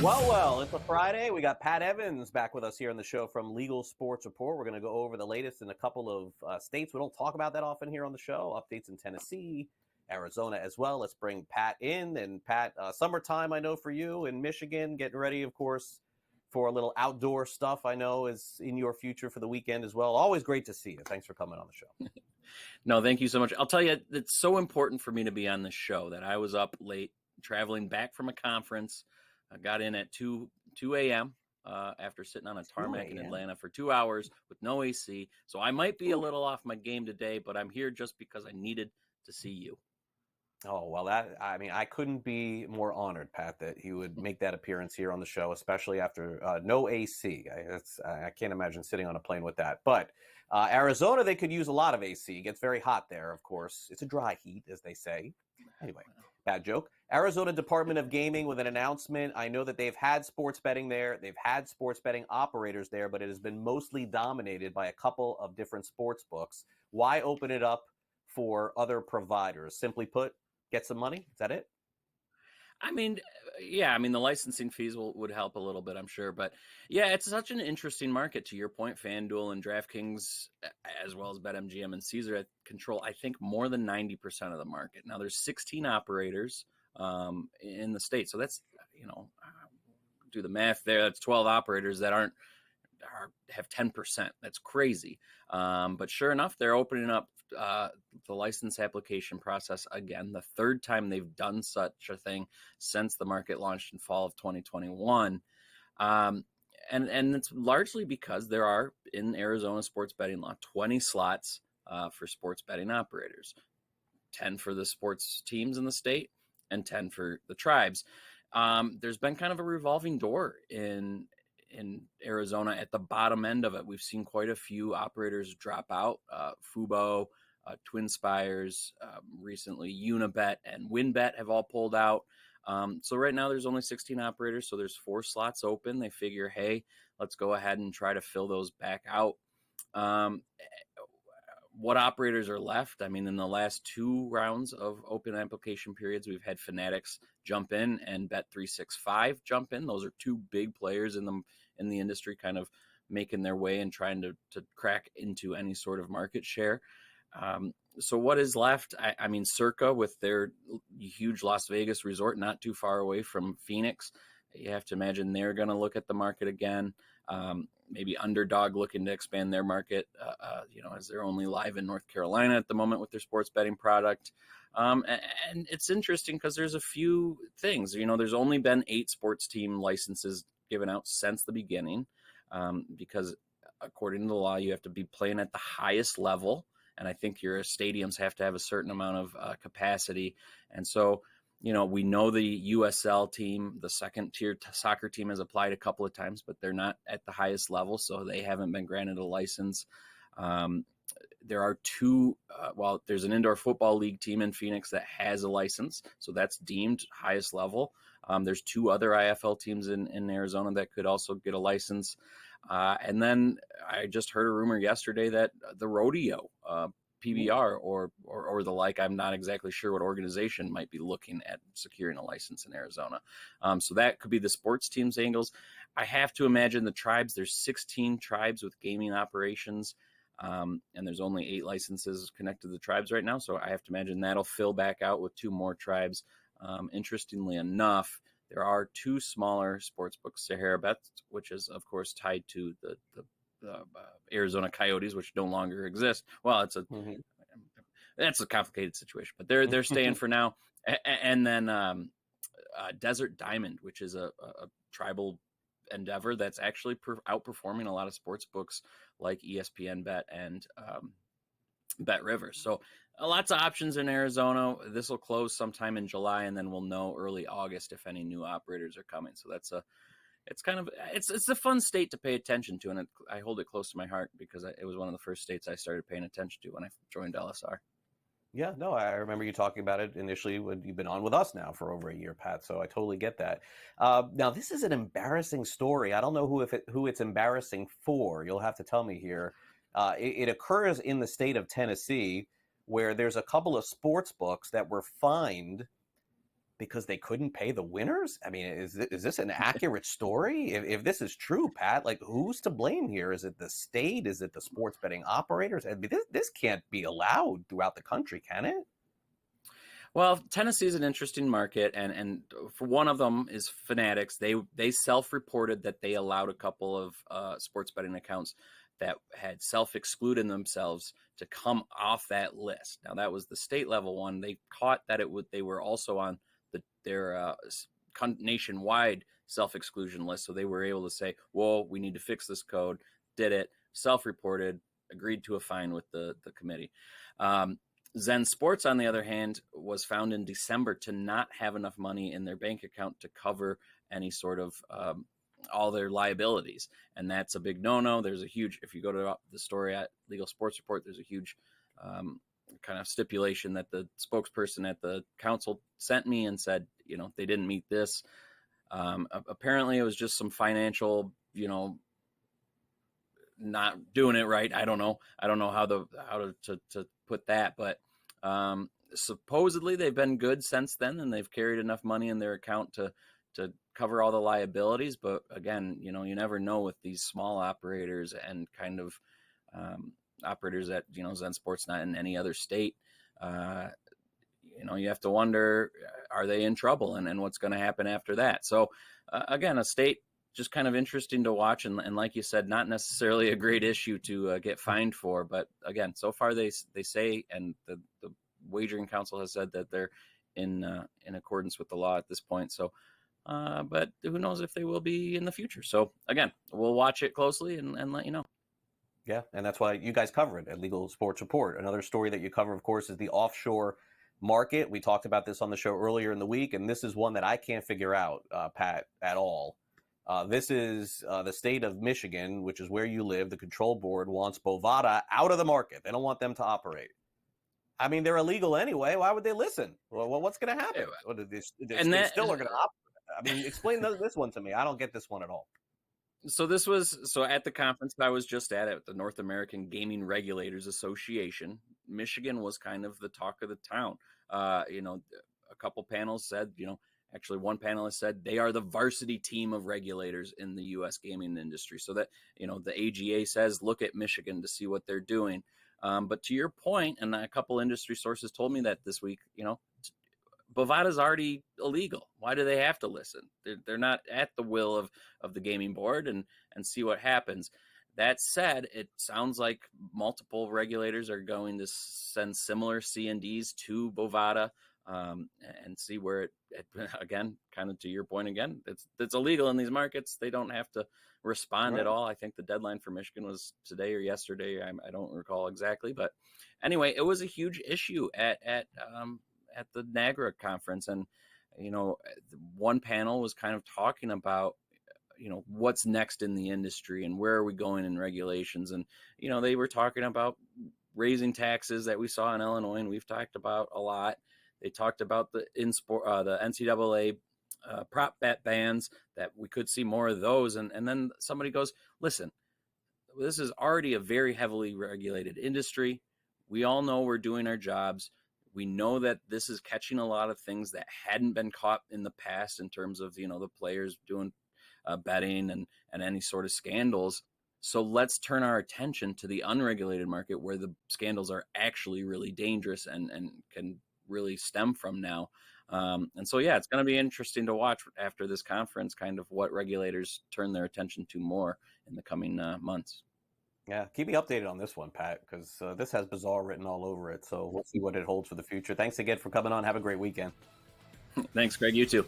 Well, it's a Friday. We got Pat Evans back with us here on the show from Legal Sports Report. We're going to go over the latest in a couple of states. We don't talk about that often here on the show. Updates in Tennessee, Arizona as well. Let's bring Pat in. And Pat, summertime, I know for you in Michigan, getting ready, of course, for a little outdoor stuff I know is in your future for the weekend as well. Always great to see you. Thanks for coming on the show. No, thank you so much. I'll tell you, it's so important for me to be on this show that I was up late traveling back from a conference. I got in at 2 a.m. After sitting on a tarmac in Atlanta for 2 hours with no AC. So I might be a little off my game today, but I'm here just because I needed to see you. Oh, well, I couldn't be more honored, Pat, that you would make that appearance here on the show, especially after no AC. I can't imagine sitting on a plane with that. But Arizona, they could use a lot of AC. It gets very hot there, of course. It's a dry heat, as they say. Anyway, bad joke. Arizona Department of Gaming with an announcement. I know that they've had sports betting there. They've had sports betting operators there, but it has been mostly dominated by a couple of different sports books. Why open it up for other providers? Simply put, get some money? Is that it? I mean, yeah, the licensing fees would help a little bit, I'm sure. But yeah, it's such an interesting market. To your point, FanDuel and DraftKings, as well as BetMGM and Caesar, control, I think, more than 90% of the market. Now, there's 16 operators in the state. So that's, do the math there. That's 12 operators that have 10%. That's crazy. But sure enough, they're opening up the license application process again, the third time they've done such a thing since the market launched in fall of 2021. And it's largely because there are, in Arizona sports betting law, 20 slots for sports betting operators, 10 for the sports teams in the state and 10 for the tribes. There's been kind of a revolving door in Arizona at the bottom end of it. We've seen quite a few operators drop out. Fubo, Twin Spires, recently Unibet and WinBet have all pulled out. So right now there's only 16 operators, so there's 4 slots open. They figure, hey, let's go ahead and try to fill those back out. What operators are left? In the last 2 rounds of open application periods, we've had Fanatics jump in and Bet365 jump in. Those are 2 big players in the industry, kind of making their way and trying to crack into any sort of market share. So what is left? Circa, with their huge Las Vegas resort not too far away from Phoenix, you have to imagine they're going to look at the market again. Maybe Underdog looking to expand their market, as they're only live in North Carolina at the moment with their sports betting product. And it's interesting because there's a few things. There's only been 8 sports team licenses given out since the beginning, because according to the law, you have to be playing at the highest level. And I think your stadiums have to have a certain amount of capacity. And so, we know the USL team, the second tier soccer team, has applied a couple of times, but they're not at the highest level, so they haven't been granted a license. There are 2, there's an indoor football league team in Phoenix that has a license, so that's deemed highest level. There's 2 other IFL teams in Arizona that could also get a license. And then I just heard a rumor yesterday that the rodeo, PBR or the like, I'm not exactly sure what organization might be looking at securing a license in Arizona. So that could be the sports teams angles. I have to imagine the tribes, there's 16 tribes with gaming operations, and there's only 8 licenses connected to the tribes right now. So I have to imagine that'll fill back out with 2 more tribes. Interestingly enough, there are 2 smaller sports books, Sahara Bet, which is, of course, tied to the Arizona Coyotes, which no longer exist. Well, that's a complicated situation, but they're staying for now. And then Desert Diamond, which is a tribal endeavor that's actually outperforming a lot of sports books like ESPN Bet and Bet River. So lots of options in Arizona. This will close sometime in July, and then we'll know early August if any new operators are coming. So it's a fun state to pay attention to, and I hold it close to my heart because it was one of the first states I started paying attention to when I joined LSR. Yeah, no, I remember you talking about it initially when you've been on with us now for over a year, Pat. So I totally get that. Now, this is an embarrassing story. I don't know who it's embarrassing for. You'll have to tell me here. It occurs in the state of Tennessee, where there's a couple of sports books that were fined because they couldn't pay the winners? I mean, is this an accurate story? If this is true, Pat, like, who's to blame here? Is it the state? Is it the sports betting operators? I mean, this can't be allowed throughout the country, can it? Well, Tennessee is an interesting market, and for one of them is Fanatics. They self-reported that they allowed a couple of sports betting accounts that had self-excluded themselves to come off that list. Now that was the state level one. They caught that they were also on their nationwide self-exclusion list, so they were able to say, "Whoa, we need to fix this code." Did it, self-reported, agreed to a fine with the committee. Zen Sports, on the other hand, was found in December to not have enough money in their bank account to cover any sort of all their liabilities. And that's a big no-no. There's a huge, if you go to the story at Legal Sports Report, there's a huge kind of stipulation that the spokesperson at the council sent me and said, they didn't meet this. Apparently it was just some financial, not doing it right. I don't know how to put that, but supposedly they've been good since then, and they've carried enough money in their account to cover all the liabilities. But again, you never know with these small operators and kind of operators at Zen Sports, not in any other state. You have to wonder, are they in trouble, and what's going to happen after that? So again, a state just kind of interesting to watch, and like you said, not necessarily a great issue to get fined for. But again, so far they say, and the wagering council has said that they're in accordance with the law at this point. So, but who knows if they will be in the future? So again, we'll watch it closely and let you know. Yeah, and that's why you guys cover it at Legal Sports Report. Another story that you cover, of course, is the offshore market. We talked about this on the show earlier in the week, and this is one that I can't figure out, Pat, at all. This is the state of Michigan, which is where you live. The control board wants Bovada out of the market. They don't want them to operate. I mean, they're illegal anyway. Why would they listen? Well, what's going to happen? They still are going to operate. I mean, explain this one to me. I don't get this one at all. So at the conference I was just at the North American Gaming Regulators Association. Michigan was kind of the talk of the town. A couple panels said, actually, one panelist said they are the varsity team of regulators in the U.S. gaming industry. So that, the AGA says, look at Michigan to see what they're doing. But to your point, and a couple industry sources told me that this week, Bovada's already illegal. Why do they have to listen? They're not at the will of the gaming board, and see what happens. That said, it sounds like multiple regulators are going to send similar C&Ds to Bovada. And see where it again, kind of to your point again, it's illegal in these markets. They don't have to respond at all. I think the deadline for Michigan was today or yesterday. I don't recall exactly, but anyway, it was a huge issue at the NAGRA conference, and one panel was kind of talking about what's next in the industry and where are we going in regulations, and they were talking about raising taxes that we saw in Illinois, and we've talked about a lot. They talked about the NCAA prop bet bans, that we could see more of those. And then somebody goes, listen, this is already a very heavily regulated industry. We all know we're doing our jobs. We know that this is catching a lot of things that hadn't been caught in the past in terms of, the players doing betting and any sort of scandals. So let's turn our attention to the unregulated market where the scandals are actually really dangerous and can really stem from now. And so, yeah, it's going to be interesting to watch after this conference, kind of what regulators turn their attention to more in the coming months. Yeah, keep me updated on this one, Pat, because this has bizarre written all over it. So we'll see what it holds for the future. Thanks again for coming on. Have a great weekend. Thanks, Greg. You too.